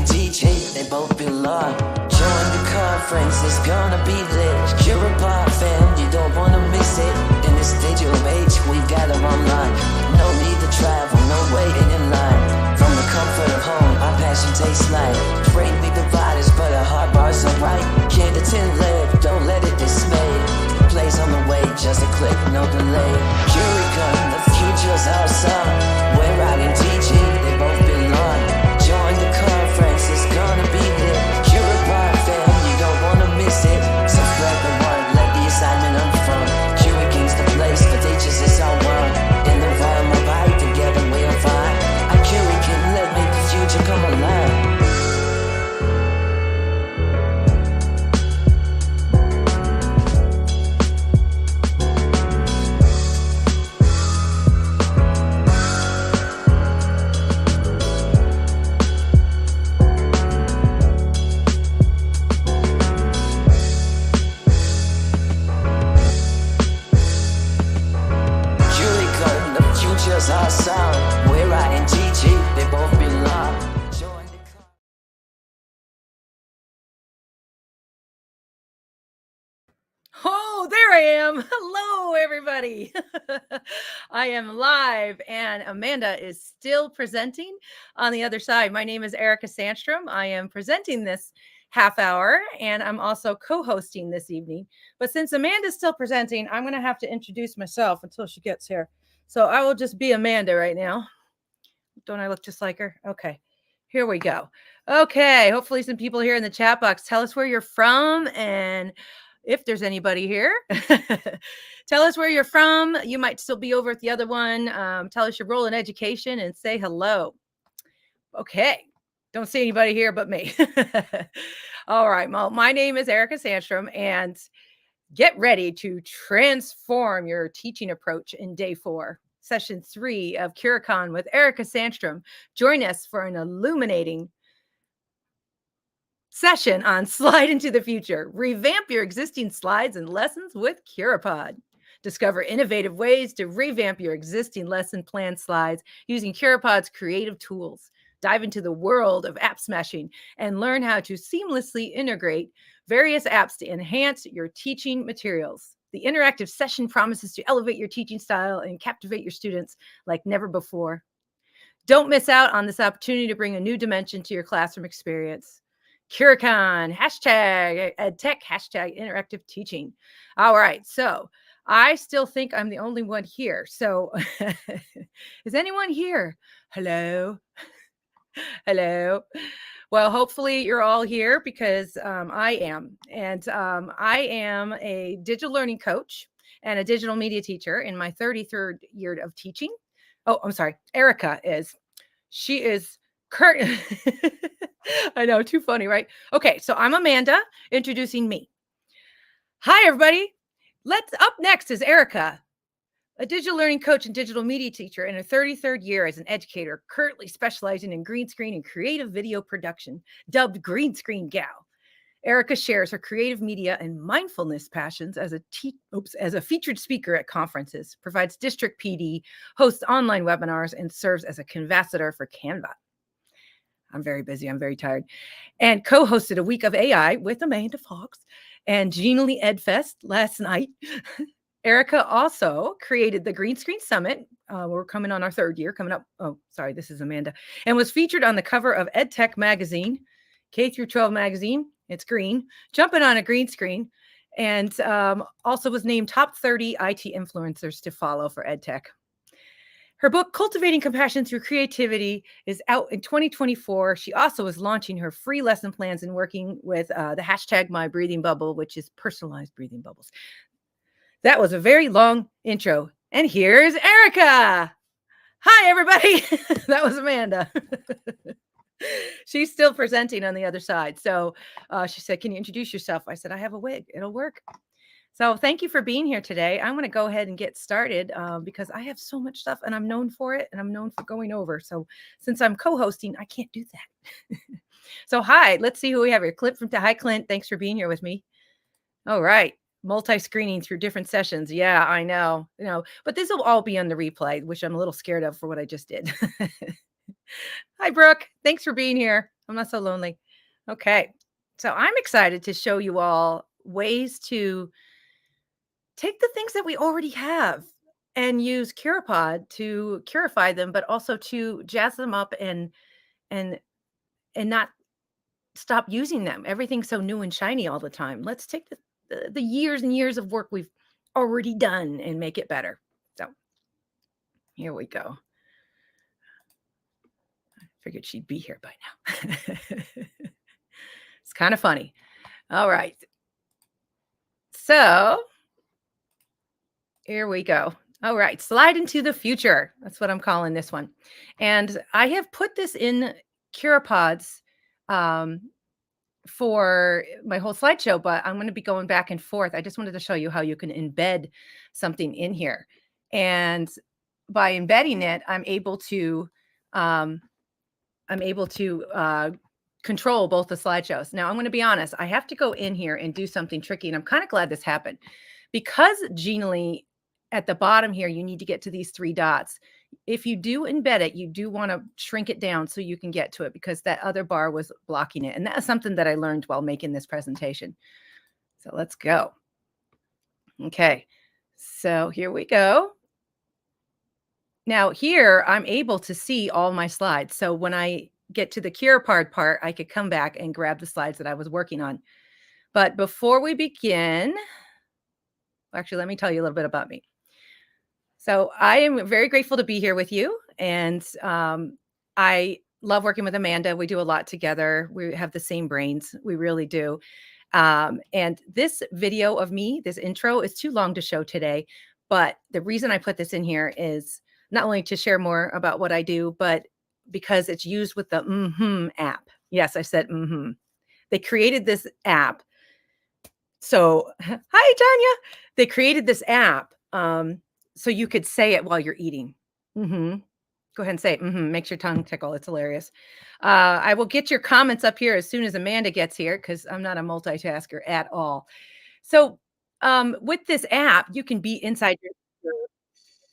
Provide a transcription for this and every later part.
and teaching, they both belong. Join the conference, it's gonna be lit. Curipod fam, you don't wanna miss it. In this digital age, we got them online. No need to travel, no waiting in line. From the comfort of home, our passion tastes like. Break me dividers, but our heart bars are right. Can't attend live, don't let it dismay. Plays on the way, just a click, no delay. Curicon, the future's awesome. We're out and teaching, they both belong. Join the conference, it's gonna be lit. Curipod fam, you don't wanna miss it. So spread the word, let the assignment unfold. Curicon's the place for teachers, it's all one. In the realm of life, together we'll find. A Curicon, let make the future come alive. Awesome. We're writing teaching, they both belong. Join the Oh, there I am. Hello, everybody. I am live, and Amanda is still presenting on the other side. My name is Erika Sandstrom. I am presenting this half hour, and I'm also co-hosting this evening. But since Amanda's still presenting, I'm going to have to introduce myself until she gets here. So I will just be Amanda right now. Don't I look just like her? Okay, here we go. Okay, hopefully some people here in the chat box, tell us where you're from, and if there's anybody here, tell us where you're from. You might still be over at the other one. Tell us your role in education and say hello. Okay, don't see anybody here but me. All right, well, my name is Erika Sandstrom, and get ready to transform your teaching approach in day 4, session 3 of Curicon with Erika Sandstrom. Join us for an illuminating session on Slide into the Future. Revamp your existing slides and lessons with Curipod. Discover innovative ways to revamp your existing lesson plan slides using Curipod's creative tools. Dive into the world of Appsmashing and learn how to seamlessly integrate various apps to enhance your teaching materials. The interactive session promises to elevate your teaching style and captivate your students like never before. Don't miss out on this opportunity to bring a new dimension to your classroom experience. Curicon, hashtag EdTech, hashtag interactive teaching. All right, so I still think I'm the only one here. So is anyone here? Hello? Hello. Well, hopefully you're all here because I am. And I am a digital learning coach and a digital media teacher in my 33rd year of teaching. Oh, I'm sorry. Erika is. She is current. I know, too funny, right? Okay, so I'm Amanda, introducing me. Hi, everybody. Up next is Erika, a digital learning coach and digital media teacher in her 33rd year as an educator, currently specializing in green screen and creative video production, dubbed Green Screen Gal. Erika shares her creative media and mindfulness passions as a featured speaker at conferences, provides district PD, hosts online webinars, and serves as a convassador for Canva. I'm very busy. I'm very tired. And co-hosted a week of AI with Amanda Fox and Genially EdFest last night. Erika also created the Green Screen Summit. We're coming on our 3rd year, coming up. Oh, sorry, this is Amanda. And was featured on the cover of EdTech magazine, K-12 magazine. It's green, jumping on a green screen. And also was named top 30 IT influencers to follow for EdTech. Her book, Cultivating Compassion Through Creativity, is out in 2024. She also is launching her free lesson plans and working with the hashtag My Breathing Bubble, which is personalized breathing bubbles. That was a very long intro. And here's Erika. Hi, everybody. That was Amanda. She's still presenting on the other side. So she said, can you introduce yourself? I said, I have a wig. It'll work. So thank you for being here today. I'm going to go ahead and get started because I have so much stuff and I'm known for it and I'm known for going over. So since I'm co-hosting, I can't do that. So hi, let's see who we have here. Hi, Clint. Thanks for being here with me. All right. Multi-screening through different sessions. Yeah, I know. But this will all be on the replay, which I'm a little scared of for what I just did. Hi, Brooke. Thanks for being here. I'm not so lonely. Okay. So I'm excited to show you all ways to take the things that we already have and use Curipod to curify them, but also to jazz them up and and not stop using them. Everything's so new and shiny all the time. Let's take the years and years of work we've already done and make it better. So here we go. I figured she'd be here by now. It's kind of funny. All right. So here we go. All right. Slide into the future. That's what I'm calling this one. And I have put this in Curipods for my whole slideshow, but I'm going to be going back and forth. I just wanted to show you how you can embed something in here. And by embedding it, I'm able to control both the slideshows. Now, I'm going to be honest. I have to go in here and do something tricky, and I'm kind of glad this happened because genially at the bottom here, you need to get to these 3 dots. If you do embed it, you do want to shrink it down so you can get to it because that other bar was blocking it. And that's something that I learned while making this presentation. So let's go. Okay, so here we go. Now here, I'm able to see all my slides. So when I get to the Curipod part, I could come back and grab the slides that I was working on. But before we begin, actually, let me tell you a little bit about me. So I am very grateful to be here with you. And I love working with Amanda. We do a lot together. We have the same brains. We really do. And this video of me, this intro is too long to show today. But the reason I put this in here is not only to share more about what I do, but because it's used with the app. Yes, I said They created this app. So, hi, Tanya. They created this app so you could say it while you're eating. Go ahead and say it. Makes your tongue tickle. It's hilarious. I will get your comments up here as soon as Amanda gets here because I'm not a multitasker at all. So with this app, you can be inside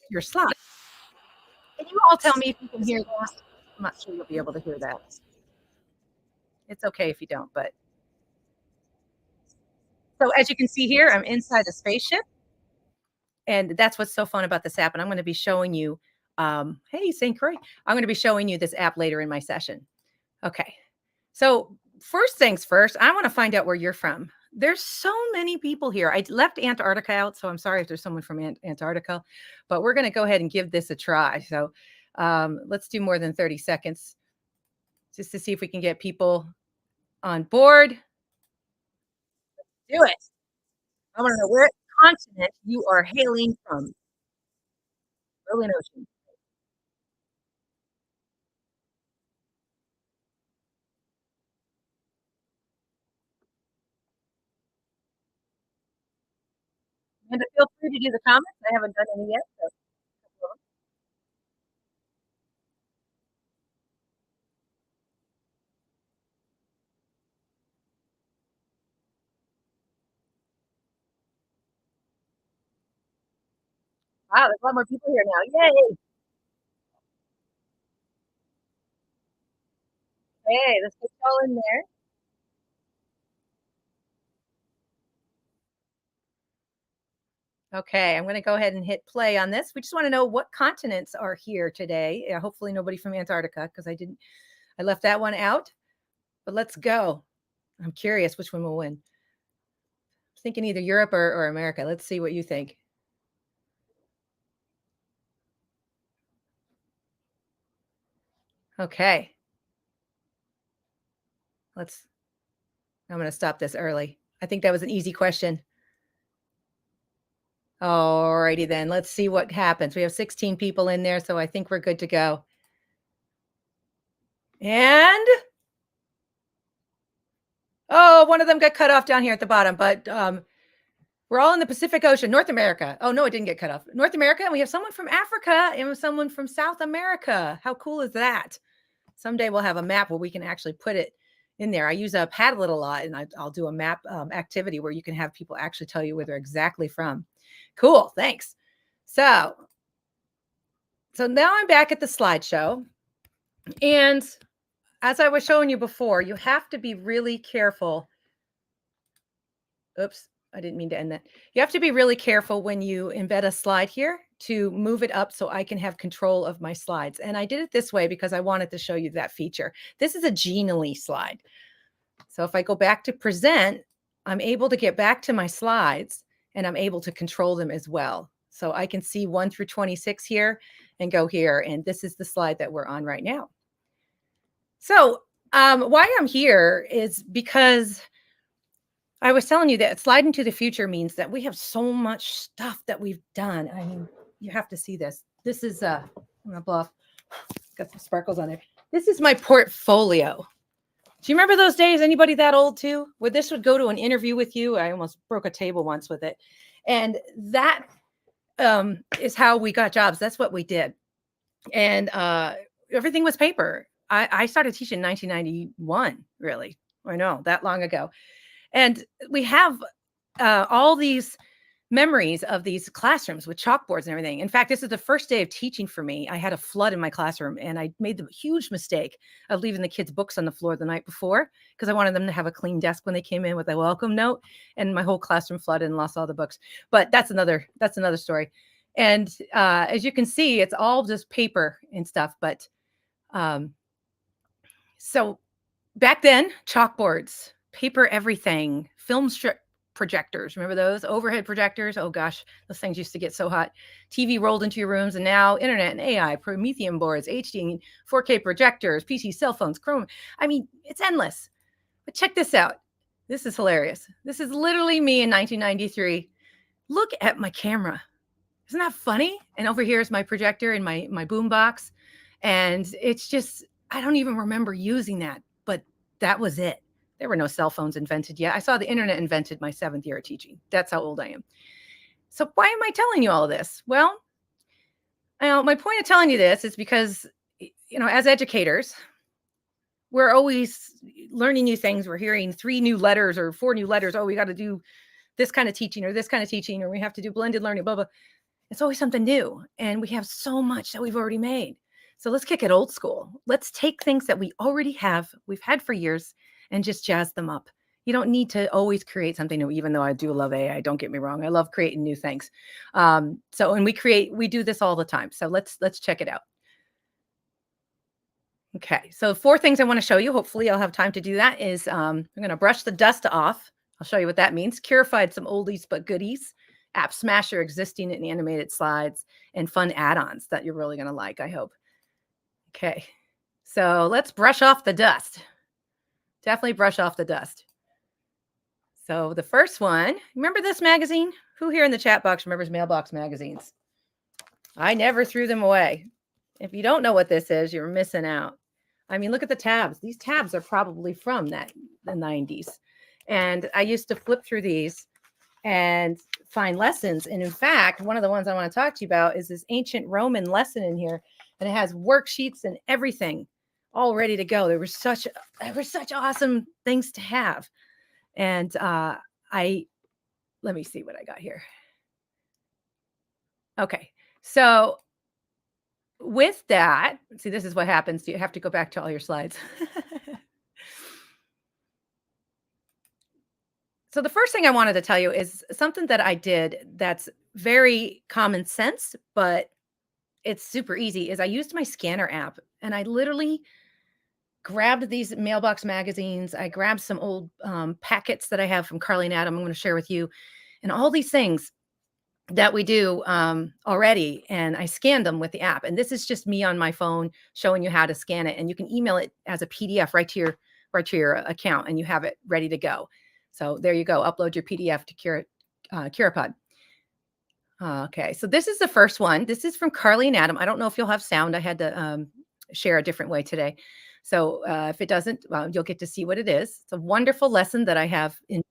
your slide. Can you all tell me if you can hear that? I'm not sure you'll be able to hear that. It's okay if you don't, but. So as you can see here, I'm inside a spaceship. And that's what's so fun about this app. And I'm going to be showing you, hey, St. Croix, I'm going to be showing you this app later in my session. Okay. So first things first, I want to find out where you're from. There's so many people here. I left Antarctica out, so I'm sorry if there's someone from Antarctica, but we're going to go ahead and give this a try. So let's do more than 30 seconds just to see if we can get people on board. Do it. I want to know where continent you are hailing from. Berlin Ocean. And feel free to do the comments. I haven't done any yet. So. Wow, there's a lot more people here now. Yay! Hey, let's get y'all in there. Okay, I'm going to go ahead and hit play on this. We just want to know what continents are here today. Hopefully nobody from Antarctica because I left that one out. But let's go. I'm curious which one will win. I'm thinking either Europe or America. Let's see what you think. Okay. I'm going to stop this early. I think that was an easy question. Alrighty then, let's see what happens. We have 16 people in there, so I think we're good to go. And one of them got cut off down here at the bottom, but we're all in the Pacific Ocean, North America. Oh no, it didn't get cut off. North America, and we have someone from Africa and someone from South America. How cool is that? Someday we'll have a map where we can actually put it in there. I use a Padlet a lot, and I'll do a map activity where you can have people actually tell you where they're exactly from. Cool, thanks. So now I'm back at the slideshow, and as I was showing you before, you have to be really careful. Oops, I didn't mean to end that. You have to be really careful when you embed a slide here to move it up so I can have control of my slides. And I did it this way because I wanted to show you that feature. This is a Genially slide. So if I go back to present, I'm able to get back to my slides and I'm able to control them as well. So I can see 1 through 26 here and go here. And this is the slide that we're on right now. So why I'm here is because I was telling you that slide into the future means that we have so much stuff that we've done. I mean, you have to see this. This is I'm gonna blow off. Got some sparkles on there. This is my portfolio. Do you remember those days? Anybody that old too? Where this would go to an interview with you? I almost broke a table once with it. And that is how we got jobs. That's what we did. And everything was paper. I started teaching in 1991, really. I know, that long ago. And we have all these memories of these classrooms with chalkboards and everything. In fact, this is the first day of teaching for me. I had a flood in my classroom and I made the huge mistake of leaving the kids' books on the floor the night before because I wanted them to have a clean desk when they came in with a welcome note, and my whole classroom flooded and lost all the books. But that's another story. And as you can see, it's all just paper and stuff. But so back then, chalkboards, paper everything, film strip projectors. Remember those overhead projectors? Oh gosh, those things used to get so hot. TV rolled into your rooms, and now internet and AI, Promethean boards, HD, 4K projectors, PC, cell phones, Chrome. I mean, it's endless. But check this out. This is hilarious. This is literally me in 1993. Look at my camera. Isn't that funny? And over here is my projector and my boom box. And it's just, I don't even remember using that, but that was it. There were no cell phones invented yet. I saw the internet invented my 7th year of teaching. That's how old I am. So why am I telling you all of this? Well, my point of telling you this is because, as educators, we're always learning new things. We're hearing 3 new letters or 4 new letters. Oh, we got to do this kind of teaching or this kind of teaching, or we have to do blended learning, blah, blah. It's always something new. And we have so much that we've already made. So let's kick it old school. Let's take things that we already have, we've had for years, and just jazz them up. You don't need to always create something new, even though I do love AI. Don't get me wrong. I love creating new things. And we do this all the time. So let's check it out. Okay. So 4 things I want to show you. Hopefully I'll have time to do that is I'm going to brush the dust off. I'll show you what that means. Curified some oldies but goodies. Appsmasher existing and animated slides, and fun add-ons that you're really going to like, I hope. Okay. So let's brush off the dust. Definitely brush off the dust. So the first one, remember this magazine? Who here in the chat box remembers mailbox magazines? I never threw them away. If you don't know what this is, you're missing out. I mean, look at the tabs. These tabs are probably from the 90s. And I used to flip through these and find lessons. And in fact, one of the ones I want to talk to you about is this ancient Roman lesson in here. And it has worksheets and everything all ready to go. There were such awesome things to have. And let me see what I got here. Okay. So with that, see, this is what happens. You have to go back to all your slides. So the first thing I wanted to tell you is something that I did that's very common sense, but it's super easy, is I used my scanner app, and I literally grabbed these mailbox magazines. I grabbed some old packets that I have from Carly and Adam I'm going to share with you, and all these things that we do already, and I scanned them with the app. And this is just me on my phone showing you how to scan it, and you can email it as a PDF right to your account, and you have it ready to go. So there you go. Upload your PDF to Curipod. Okay, so this is the first one. This is from Carly and Adam. I don't know if you'll have sound. I had to share a different way today. So if it doesn't, you'll get to see what it is. It's a wonderful lesson that I have in.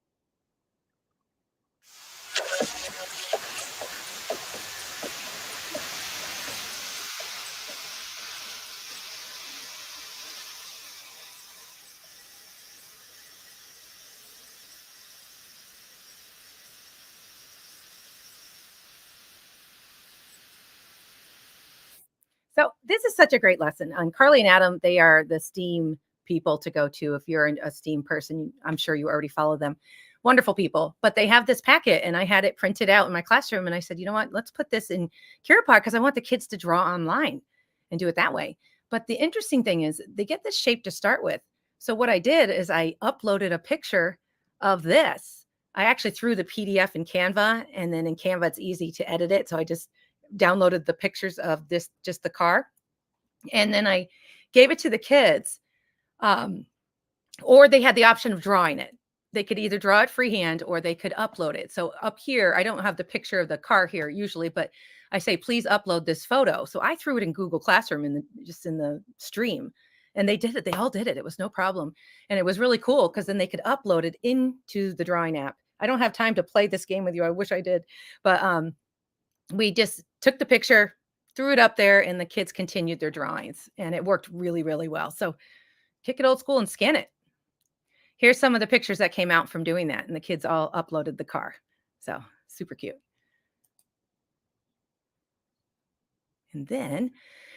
So this is such a great lesson. On Carly and Adam, they are the STEAM people to go to. If you're a STEAM person, I'm sure you already follow them. Wonderful people, but they have this packet and I had it printed out in my classroom and I said, you know what, let's put this in Curipod because I want the kids to draw online and do it that way. But the interesting thing is they get this shape to start with. So what I did is I uploaded a picture of this. I actually threw the PDF in Canva, and then in Canva, it's easy to edit it. So I just downloaded the pictures of this, just the car. And then I gave it to the kids, or they had the option of drawing it. They could either draw it freehand or they could upload it. So up here, I don't have the picture of the car here usually, but I say, please upload this photo. So I threw it in Google Classroom just in the stream, and they did it. They all did it. It was no problem. And it was really cool because then they could upload it into the drawing app. I don't have time to play this game with you. I wish I did, but we just took the picture, threw it up there, and the kids continued their drawings, and it worked really, really well. So kick it old school and scan it. Here's some of the pictures that came out from doing that, and the kids all uploaded the car. So super cute. And then,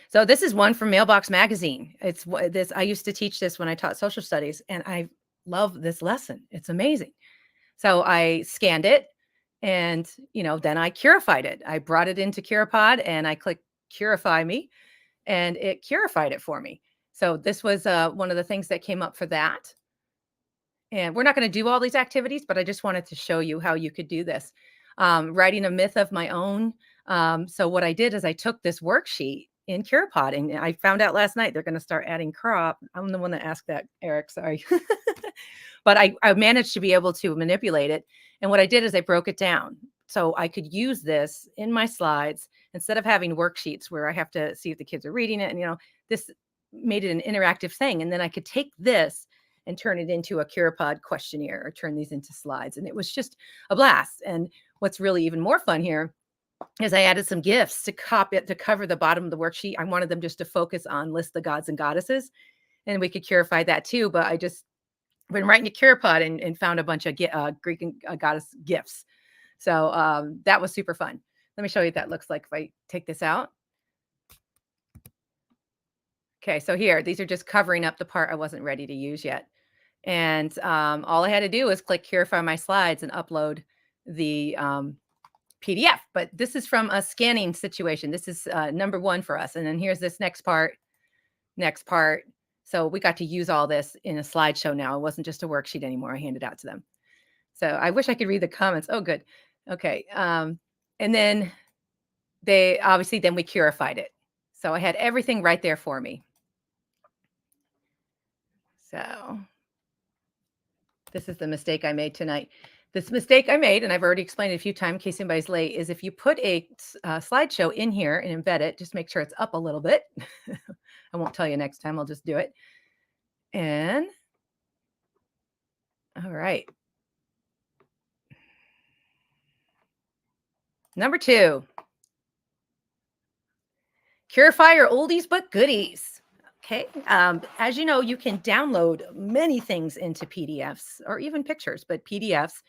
so this is one from Mailbox Magazine. It's this. I used to teach this when I taught social studies, and I love this lesson. It's amazing. So I scanned it, and then I curified it. I brought it into Curipod, and I clicked Curify Me, and it curified it for me. So this was one of the things that came up for that. And we're not going to do all these activities, but I just wanted to show you how you could do this. Writing a myth of my own. So what I did is I took this worksheet in Curipod, and I found out last night they're going to start adding crop. I'm the one that asked that, Eric, sorry. But I managed to be able to manipulate it. And what I did is I broke it down. So I could use this in my slides instead of having worksheets where I have to see if the kids are reading it. And, this made it an interactive thing. And then I could take this and turn it into a Curipod questionnaire or turn these into slides. And it was just a blast. And what's really even more fun here is I added some GIFs to cover the bottom of the worksheet. I wanted them just to focus on list the gods and goddesses, and we could curify that too. But I just been writing to Curipod and found a bunch of Greek and goddess GIFs. So that was super fun. Let me show you what that looks like if I take this out. Okay, so here, these are just covering up the part I wasn't ready to use yet. And all I had to do was click Curify My Slides and upload the PDF. But this is from a scanning situation. This is number one for us. And then here's this next part. So we got to use all this in a slideshow now. It wasn't just a worksheet anymore. I handed out to them. So I wish I could read the comments. Oh, good. Okay. And then then we curified it. So I had everything right there for me. So this is the mistake I made tonight. This mistake I made, and I've already explained it a few times in case anybody's late, is if you put a slideshow in here and embed it, just make sure it's up a little bit. I won't tell you next time. I'll just do it. And all right. Number 2. Curify your oldies but goodies. Okay. As you know, you can download many things into PDFs or even pictures, but PDFs,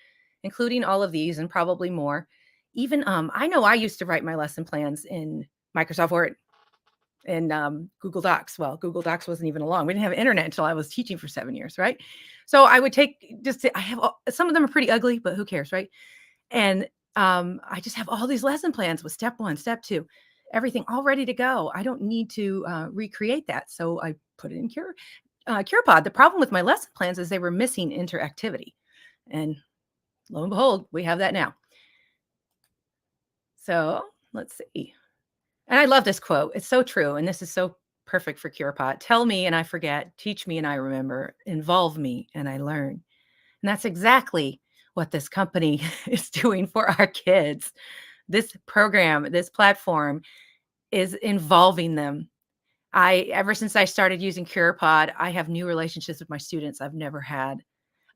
including all of these and probably more. Even I know I used to write my lesson plans in Microsoft Word and Google Docs. Well, Google Docs wasn't even along. We didn't have internet until I was teaching for 7 years, right? So I would take I have some of them are pretty ugly, but who cares, right? And I just have all these lesson plans with step 1, step 2, everything all ready to go. I don't need to recreate that. So I put it in Curipod. The problem with my lesson plans is they were missing interactivity. And lo and behold, we have that now. So let's see. And I love this quote. It's so true. And this is so perfect for Curipod. Tell me and I forget. Teach me and I remember. Involve me and I learn. And that's exactly what this company is doing for our kids. This program, this platform is involving them. Ever since I started using Curipod, I have new relationships with my students I've never had.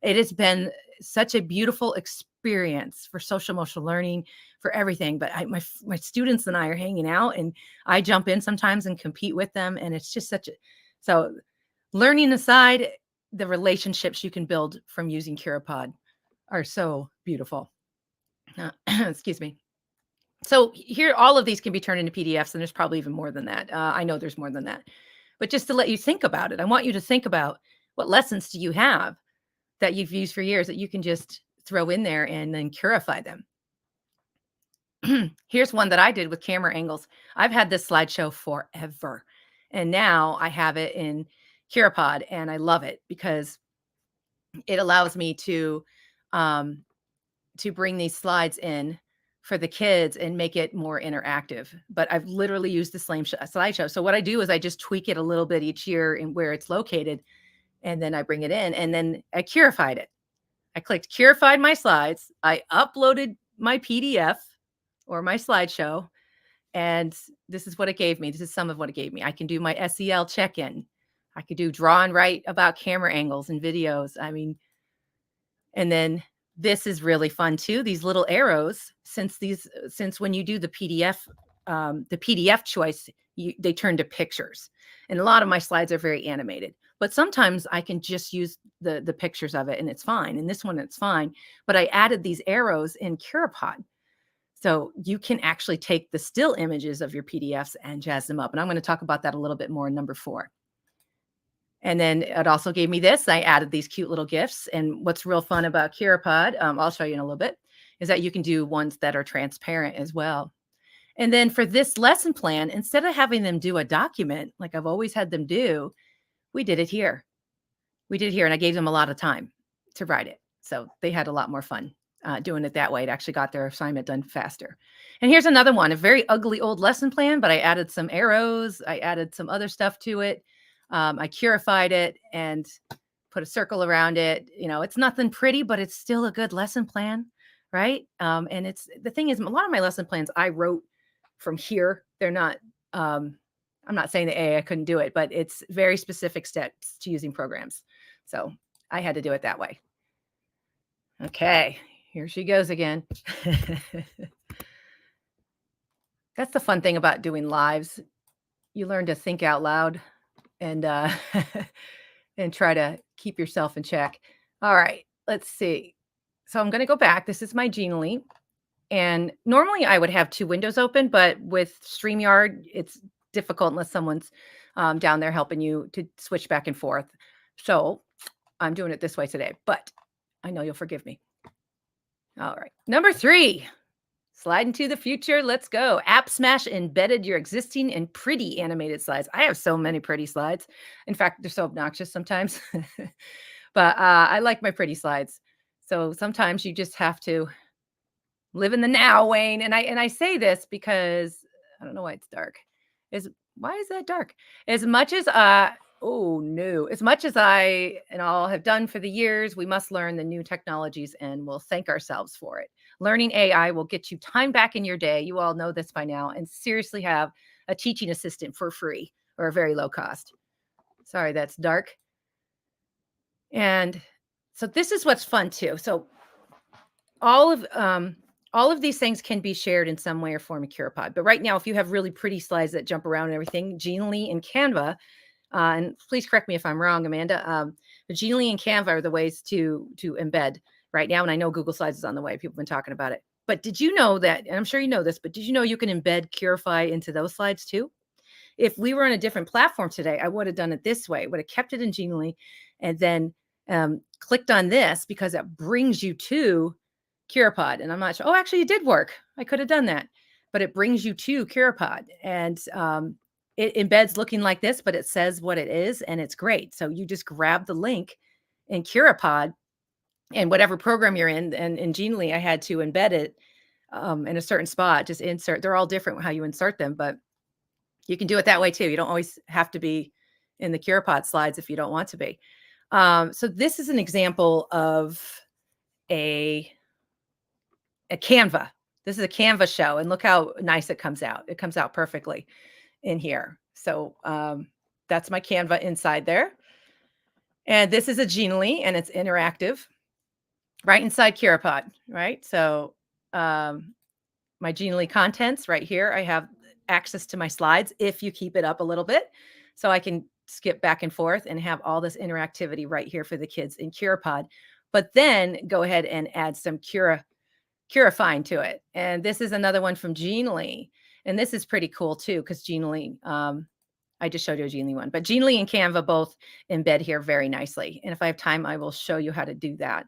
It has been such a beautiful experience for social emotional learning, for everything. But my students and I are hanging out, and I jump in sometimes and compete with them. And it's just so learning aside, the relationships you can build from using Curipod are so beautiful. Excuse me. So here, all of these can be turned into PDFs, and there's probably even more than that. I know there's more than that. But just to let you think about it, I want you to think about what lessons do you have that you've used for years that you can just throw in there and then curify them? Here's one that I did with camera angles. I've had this slideshow forever, and now I have it in Curipod, and I love it because it allows me to bring these slides in for the kids and make it more interactive. But I've literally used the slideshow. So what I do is I just tweak it a little bit each year in where it's located, and then I bring it in, and then I curified it. I clicked curified my slides. I uploaded my PDF or my slideshow, and this is what it gave me. This is some of what it gave me. I can do my SEL check-in. I could do draw and write about camera angles and videos. I mean, and then this is really fun too. These little arrows, since when you do the PDF choice, they turn to pictures. And a lot of my slides are very animated, but sometimes I can just use the pictures of it and it's fine. And this one, it's fine. But I added these arrows in Curipod. So you can actually take the still images of your PDFs and jazz them up. And I'm going to talk about that a little bit more in number 4. And then it also gave me this. I added these cute little GIFs. And what's real fun about Curipod, I'll show you in a little bit, is that you can do ones that are transparent as well. And then for this lesson plan, instead of having them do a document like I've always had them do, we did it here. We did it here, and I gave them a lot of time to write it. So they had a lot more fun doing it that way. It actually got their assignment done faster. And here's another one, a very ugly old lesson plan, but I added some arrows. I added some other stuff to it. I curified it and put a circle around it. You know, it's nothing pretty, but it's still a good lesson plan, right? And it's the thing is, a lot of my lesson plans I wrote from here. They're not. I'm not saying that I couldn't do it, but it's very specific steps to using programs. So I had to do it that way. Okay, here she goes again. That's the fun thing about doing lives. You learn to think out loud and and try to keep yourself in check. All right, let's see. So I'm going to go back. This is my Genially. And normally I would have 2 windows open, but with StreamYard, it's difficult unless someone's down there helping you to switch back and forth. So I'm doing it this way today, but I know you'll forgive me. All right. Number 3, slide into the future. Let's go. Appsmash embedded your existing and pretty animated slides. I have so many pretty slides. In fact, they're so obnoxious sometimes, but I like my pretty slides. So sometimes you just have to live in the now, Wayne. And I say this because I don't know why it's dark. Why is that dark? As much as as much as I and all have done for the years, we must learn the new technologies and we'll thank ourselves for it. Learning AI will get you time back in your day. You all know this by now, and seriously have a teaching assistant for free or a very low cost. Sorry, that's dark. And so this is what's fun too. So all of these things can be shared in some way or form in Curipod. But right now, if you have really pretty slides that jump around and everything, Genially and Canva, and please correct me if I'm wrong, Amanda, but Genially and Canva are the ways to embed right now. And I know Google Slides is on the way. People have been talking about it. But did you know that, and I'm sure you know this, but did you know you can embed Curify into those slides too? If we were on a different platform today, I would have done it this way. Would have kept it in Genially and then clicked on this because it brings you to Curipod. And I'm not sure. Oh, actually, it did work. I could have done that. But it brings you to Curipod. And it embeds looking like this, but it says what it is. And it's great. So you just grab the link in Curipod and whatever program you're in. And in Genially, I had to embed it in a certain spot. Just insert. They're all different how you insert them. But you can do it that way, too. You don't always have to be in the Curipod slides if you don't want to be. So this is an example of a Canva. This is a Canva show, and look how nice it comes out. It comes out perfectly in here. So that's my Canva inside there. And this is a Genially, and it's interactive right inside Curipod, right? So my Genially contents right here, I have access to my slides if you keep it up a little bit. So I can skip back and forth and have all this interactivity right here for the kids in Curipod. But then go ahead and add some Curifying to it. And this is another one from Genially. And this is pretty cool too, because Genially I just showed you a Genie one, but Genie and Canva both embed here very nicely. And if I have time, I will show you how to do that.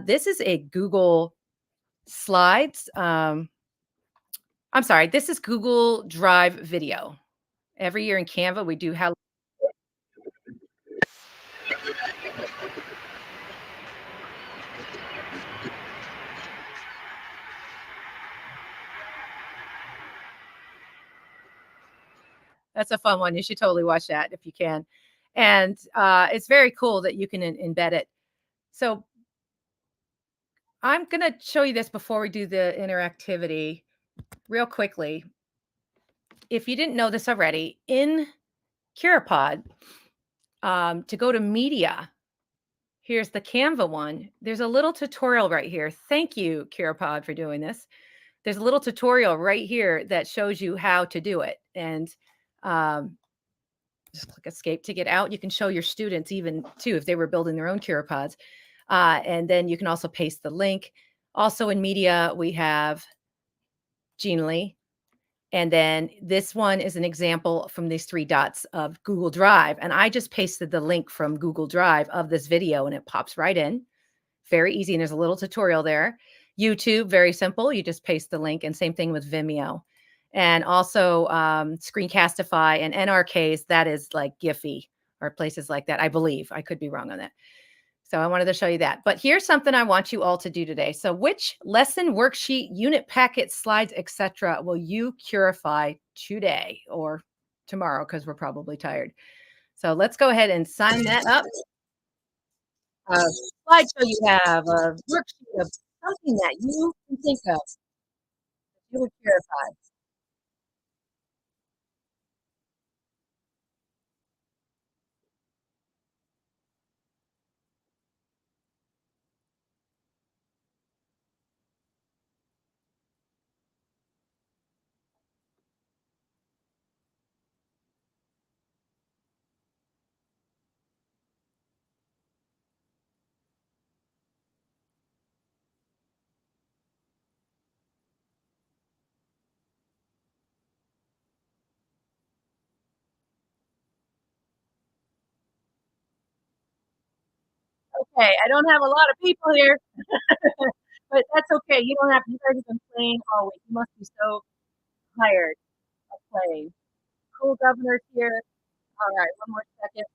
This is a Google Slides. I'm sorry, this is Google Drive video. Every year in Canva, we do how. That's a fun one. You should totally watch that if you can. And it's very cool that you can embed it. So I'm going to show you this before we do the interactivity real quickly. If you didn't know this already, in Curipod, to go to media, here's the Canva one. There's a little tutorial right here. Thank you, Curipod, for doing this. There's a little tutorial right here that shows you how to do it. And just click escape to get out. You can show your students even too, if they were building their own Curipods. And then you can also paste the link. Also in media, we have Genie. And then this one is an example from these 3 dots of Google Drive. And I just pasted the link from Google Drive of this video and it pops right in. Very easy. And there's a little tutorial there. YouTube, very simple. You just paste the link, and same thing with Vimeo. And also Screencastify and NRKs, that is like Giphy or places like that, I believe. I could be wrong on that. So I wanted to show you that. But here's something I want you all to do today. So which lesson, worksheet, unit packet, slides, etc. will you Curify today or tomorrow, because we're probably tired. So let's go ahead and sign that up. Slideshow you have, a worksheet of something that you can think of. You would Curify. Okay, I don't have a lot of people here, but that's okay. You don't have. You guys have been playing all week. You must be so tired of playing. Cool governor's here. All right, one more second.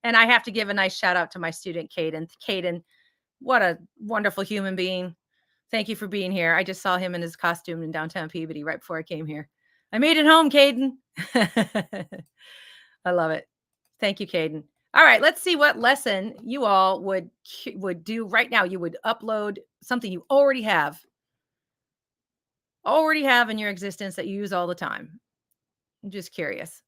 And I have to give a nice shout out to my student, Caden. Caden, what a wonderful human being. Thank you for being here. I just saw him in his costume in downtown Peabody right before I came here. I made it home, Caden. I love it. Thank you, Caden. All right, let's see what lesson you all would do right now. You would upload something you already have in your existence that you use all the time. I'm just curious.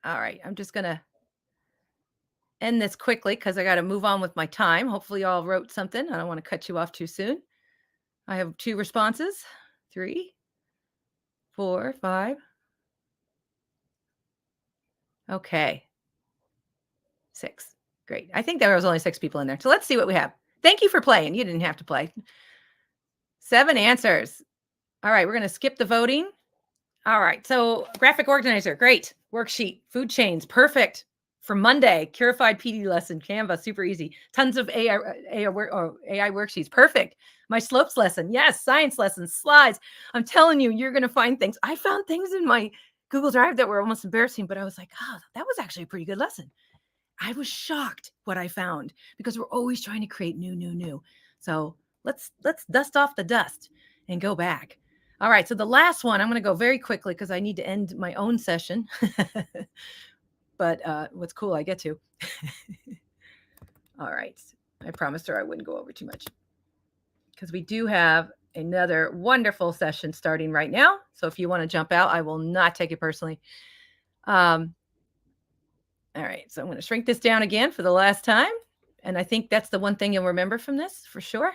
All right, I'm just going to end this quickly because I got to move on with my time. Hopefully you all wrote something. I don't want to cut you off too soon. I have 2 responses. 3, 4, 5. Okay. 6. Great. I think there was only 6 people in there. So let's see what we have. Thank you for playing. You didn't have to play. 7 answers. All right, we're going to skip the voting. All right. So graphic organizer, great. Worksheet, food chains, perfect. For Monday, Curified PD lesson, Canva, super easy. Tons of AI worksheets, perfect. My slopes lesson, yes. Science lessons, slides. I'm telling you, you're going to find things. I found things in my Google Drive that were almost embarrassing, but I was like, oh, that was actually a pretty good lesson. I was shocked what I found because we're always trying to create new. So let's dust off the dust and go back. All right. So the last one, I'm going to go very quickly because I need to end my own session. But what's cool, I get to. All right. I promised her I wouldn't go over too much because we do have another wonderful session starting right now. So if you want to jump out, I will not take it personally. All right. So I'm going to shrink this down again for the last time. And I think that's the one thing you'll remember from this for sure.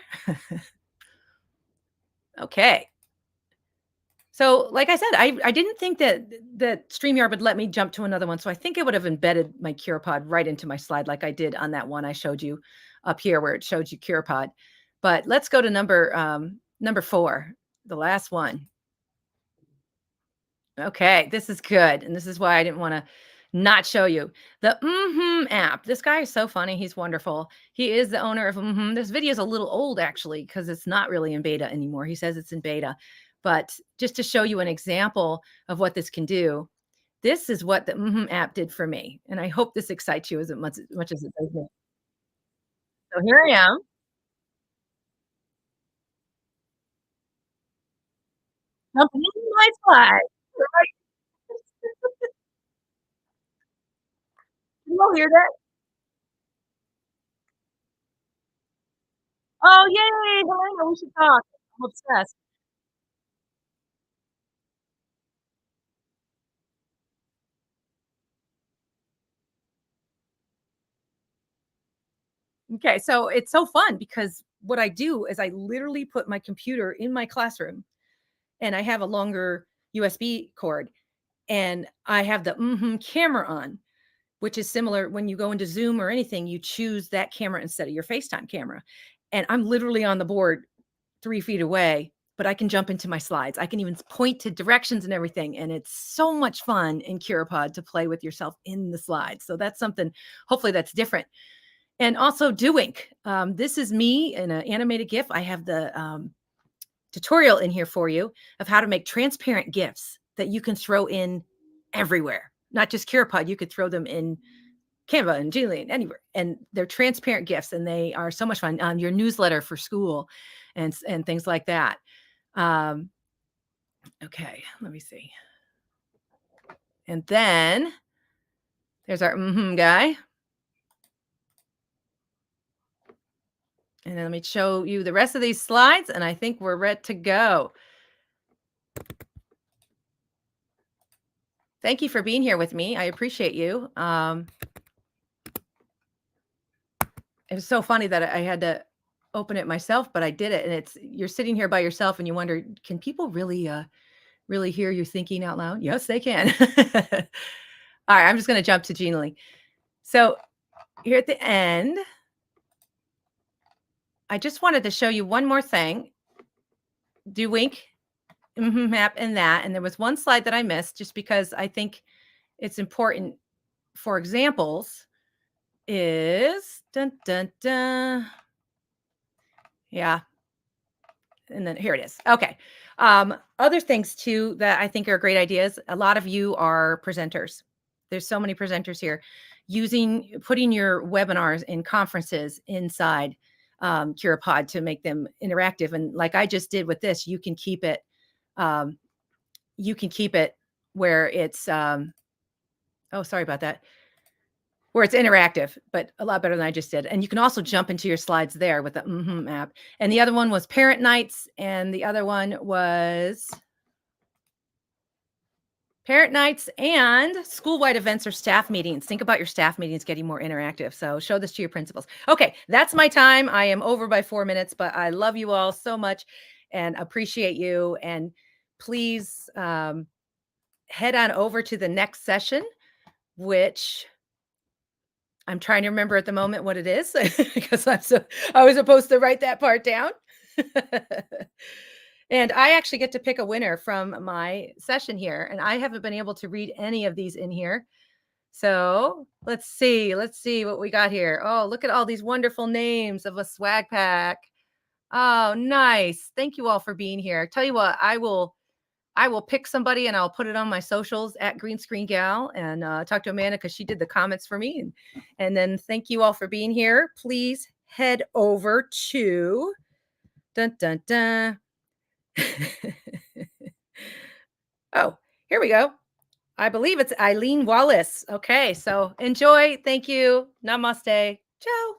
Okay. So like I said, I didn't think that StreamYard would let me jump to another one. So I think it would have embedded my Curipod right into my slide like I did on that one I showed you up here where it showed you Curipod. But let's go to number 4, the last one. Okay, this is good, and this is why I didn't wanna not show you. The app. This guy is so funny, he's wonderful. He is the owner of This video is a little old actually because it's not really in beta anymore. He says it's in beta, but just to show you an example of what this can do, this is what the app did for me, and I hope this excites you as much as it does me. So here I am. Jumping into my slide. Right. You all hear that? Oh, yay, Helena, we should talk. I'm obsessed. Okay, so it's so fun because what I do is I literally put my computer in my classroom and I have a longer USB cord and I have the camera on, which is similar when you go into Zoom or anything, you choose that camera instead of your FaceTime camera. And I'm literally on the board 3 feet away, but I can jump into my slides. I can even point to directions and everything. And it's so much fun in Curipod to play with yourself in the slides. So that's something, hopefully, that's different. And also doing. This is me in an animated GIF. I have the tutorial in here for you of how to make transparent GIFs that you can throw in everywhere, not just Curipod. You could throw them in Canva and Genie and anywhere. And they're transparent GIFs and they are so much fun on your newsletter for school and things like that. Um, okay, let me see. And then there's our guy. And then let me show you the rest of these slides, and I think we're ready to go. Thank you for being here with me. I appreciate you. It was so funny that I had to open it myself, but I did it, and you're sitting here by yourself, and you wonder, can people really hear you thinking out loud? Yes, they can. All right, I'm just going to jump to Genie. So here at the end, I just wanted to show you one more thing. Do wink, map, and that. And there was one slide that I missed just because I think it's important for examples is dun, dun, dun. Yeah. And then here it is. Okay. Other things too that I think are great ideas. A lot of you are presenters. There's so many presenters here putting your webinars and conferences inside Curipod to make them interactive. And like I just did with this, you can keep it um, where it's oh, sorry about that, where it's interactive, but a lot better than I just did. And you can also jump into your slides there with the app. And the other one was parent nights, and the other one was parent nights and school-wide events or staff meetings. Think about your staff meetings getting more interactive. So show this to your principals. Okay, that's my time. I am over by 4 minutes, but I love you all so much and appreciate you. And please head on over to the next session, which I'm trying to remember at the moment what it is because I was supposed to write that part down. And I actually get to pick a winner from my session here, and I haven't been able to read any of these in here. So let's see what we got here. Oh, look at all these wonderful names of a swag pack. Oh, nice. Thank you all for being here. Tell you what, I will pick somebody and I'll put it on my socials at Green Screen Gal and talk to Amanda because she did the comments for me. And then thank you all for being here. Please head over to dun dun dun. Oh, here we go. I believe it's Eileen Wallace. Okay, so enjoy. Thank you. Namaste. Ciao.